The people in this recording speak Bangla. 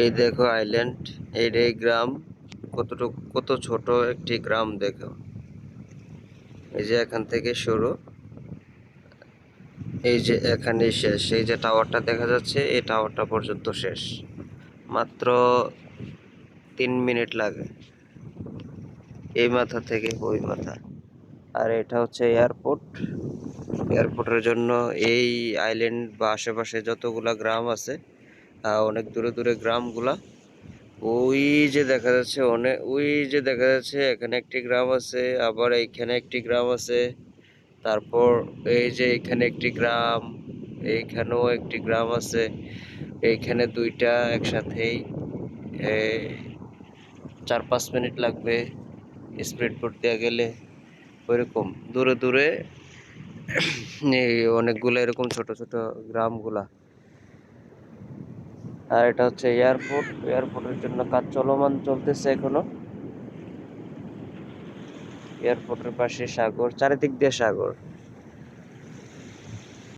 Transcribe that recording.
এই দেখো আইল্যান্ড, এই গ্রাম, কত ছোট একটি গ্রাম দেখো। এই যে এখান থেকে শুরু, এই যে এখানেই শেষ। এই যে টাওয়ারটা দেখা যাচ্ছে, এই টাওয়ারটা পর্যন্ত শেষ। মাত্র 3 মিনিট লাগে এই মাথা থেকে ওই মাথা। আর এটা হচ্ছে এয়ারপোর্ট। এয়ারপোর্টের জন্য এই আইল্যান্ড বা আশেপাশে যতগুলা গ্রাম আছে, অনেক দূরে দূরে গ্রামগুলা, ওই যে দেখা যাচ্ছে, ওই যে দেখা যাচ্ছে এখানে একটি গ্রাম আছে, আবার এইখানে একটি গ্রাম আছে, তারপর এই যে এখানে একটি গ্রাম, এইখানেও একটি গ্রাম আছে, এইখানে দুইটা একসাথেই। 4-5 মিনিট লাগবে স্পিড বোট দিয়ে গেলে। ওইরকম দূরে দূরে এই অনেকগুলো এরকম ছোট ছোট গ্রামগুলা। আর এটা হচ্ছে এয়ারপোর্ট। এয়ারপোর্টের জন্য কাজ চলমান চলতেছে এখনো। এয়ারপোর্টের পাশে সাগর, চারিদিক দিয়ে সাগর।